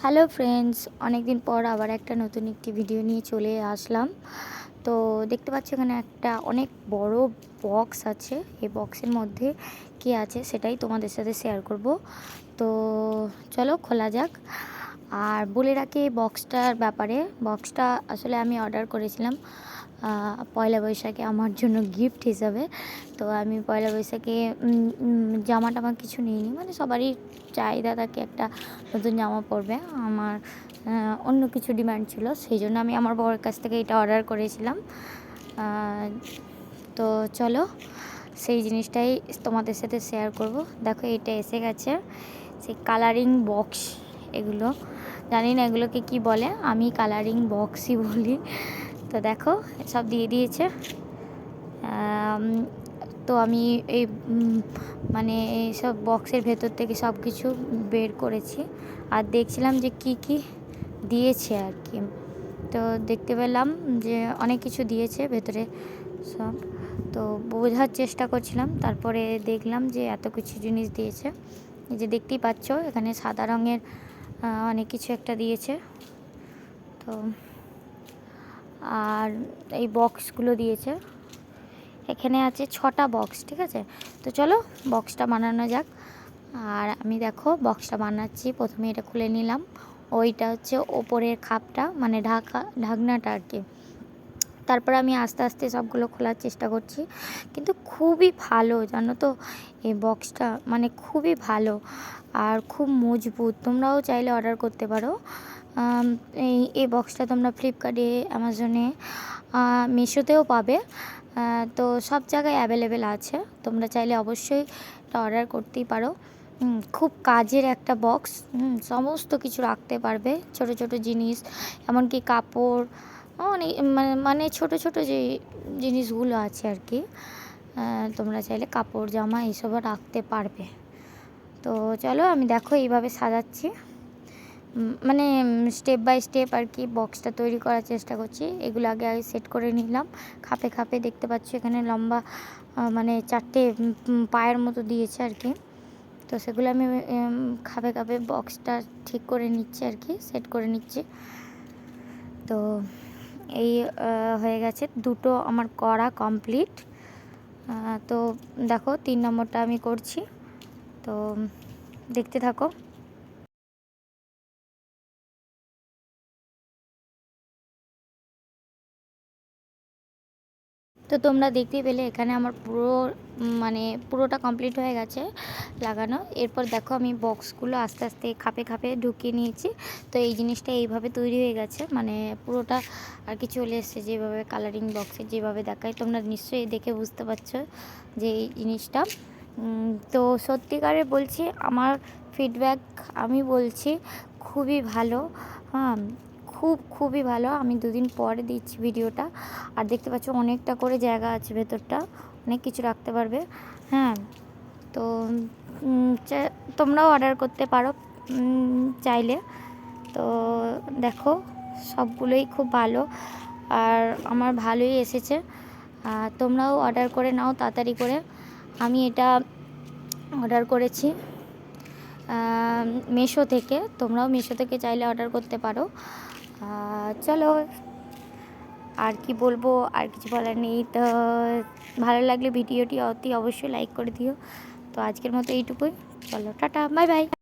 Hello friends, অনেক দিন পর আবার একটা নতুন একটি ভিডিও নিয়ে চলে আসলাম। তো দেখতে পাচ্ছ এখানে একটা অনেক বড় বক্স আছে। এই বক্সের মধ্যে কি আছে সেটাই তোমাদের সাথে শেয়ার করব। তো চলো খোলা যাক। আর বলে রাখি এই বক্সটার ব্যাপারে, বক্সটা আসলে আমি অর্ডার করেছিলাম পয়লা বৈশাখে আমার জন্য গিফট হিসাবে। তো আমি পয়লা বৈশাখে জামা টামা কিছু নিইনি, মানে সবারই চাহিদা থাকে একটা নতুন জামা পরবে। আমার অন্য কিছু ডিমান্ড ছিল, সেই জন্য আমি আমার বউয়ের কাছ থেকে এটা অর্ডার করেছিলাম। তো চলো সেই জিনিসটাই তোমাদের সাথে শেয়ার করব। দেখো এটা এসে গেছে, সেই কালারিং বক্স। এগুলো জানি না এগুলোকে কি বলে, আমি কালারিং বক্সই বলি। তো দেখো সব দিয়ে দিয়েছে। তো আমি এই মানে এইসব বক্সের ভেতর থেকে সব কিছু বের করেছি আর দেখছিলাম যে কি কি দিয়েছে আর কি। তো দেখতে পেলাম যে অনেক কিছু দিয়েছে ভেতরে সব, তো বোঝার চেষ্টা করছিলাম। তারপরে দেখলাম যে এত কিছু জিনিস দিয়েছে। এই যে দেখতেই পাচ্ছ এখানে সাদা রঙের অনেক কিছু একটা দিয়েছে। তো আর এই বক্সগুলো দিয়েছে, এখানে আছে 6টা বক্স, ঠিক আছে। তো চলো বক্সটা বানানো যাক। আর আমি দেখো বক্সটা বানাচ্ছি। প্রথমে এটা খুলে নিলাম, ওইটা হচ্ছে ওপরের খাপটা, মানে ঢাকনাটা আর কি। তারপর আমি আস্তে আস্তে সবগুলো খোলার চেষ্টা করছি, কিন্তু খুবই ভালো জানো তো এই বক্সটা, মানে খুবই ভালো আর খুব মজবুত। তোমরাও চাইলে অর্ডার করতে পারো। এই বক্সটা তোমরা ফ্লিপকার্টে, অ্যামাজনে, মিশোতেও পাবে। তো সব জায়গায় অ্যাভেলেবেল আছে, তোমরা চাইলে অবশ্যই এটা অর্ডার করতেই পারো। খুব কাজের একটা বক্স, সমস্ত কিছু রাখতে পারবে, ছোট ছোট জিনিস, এমনকি কাপড়, অনেক মানে ছোট ছোট যে জিনিসগুলো আছে আর কি, তোমরা চাইলে কাপড় জামা এইসবও রাখতে পারবে। তো চলো আমি দেখো এইভাবে সাজাচ্ছি, মানে স্টেপ বাই স্টেপ আর কি বক্সটা তৈরি করার চেষ্টা করছি। এগুলো আগে সেট করে নিলাম খাপে খাপে। দেখতে পাচ্ছি এখানে লম্বা মানে 4টে পায়ের মতো দিয়েছে আর কি। তো সেগুলো আমি খাপে খাপে বক্সটা ঠিক করে নিচ্ছি আর কি, সেট করে নিচ্ছি। তো এই হয়ে গেছে, দুটো আমার করা কমপ্লিট। তো দেখো 3 নম্বরটা আমি করছি, তো দেখতে থাকো। তো তোমরা দেখতেই পেলে এখানে আমার পুরো মানে পুরোটা কমপ্লিট হয়ে গেছে লাগানো। এরপর দেখো আমি বক্সগুলো আস্তে আস্তে খাপে খাপে ঢুকিয়ে নিয়েছি। তো এই জিনিসটা এইভাবে তৈরি হয়ে গেছে, মানে পুরোটা আর কি চলে এসছে যেভাবে কালারিং বক্সে যেভাবে দেখায়। তোমরা নিশ্চয়ই দেখে বুঝতে পারছো যে এই জিনিসটা। তো সত্যিকারে বলছি, আমার ফিডব্যাক আমি বলছি খুবই ভালো। হ্যাঁ, খুবই ভালো। আমি 2 দিন পরে দিচ্ছি ভিডিওটা। আর দেখতে পাচ্ছ অনেকটা করে জায়গা আছে ভেতরটা, অনেক কিছু রাখতে পারবে। হ্যাঁ, তো তোমরাও অর্ডার করতে পারো চাইলে। তো দেখো সবগুলোই খুব ভালো আর আমার ভালোই এসেছে। তোমরাও অর্ডার করে নাও তাড়াতাড়ি করে। আমি এটা অর্ডার করেছি মিশো থেকে, তোমরাও মিশো থেকে চাইলে অর্ডার করতে পারো। চলো আর কি বলবো, আর কিছু বলার নেই। তো ভালো লাগলে ভিডিওটি অবশ্যই লাইক করে দিও। তো আজকের মতো এইটুকুই, চলো টাটা, বাই বাই।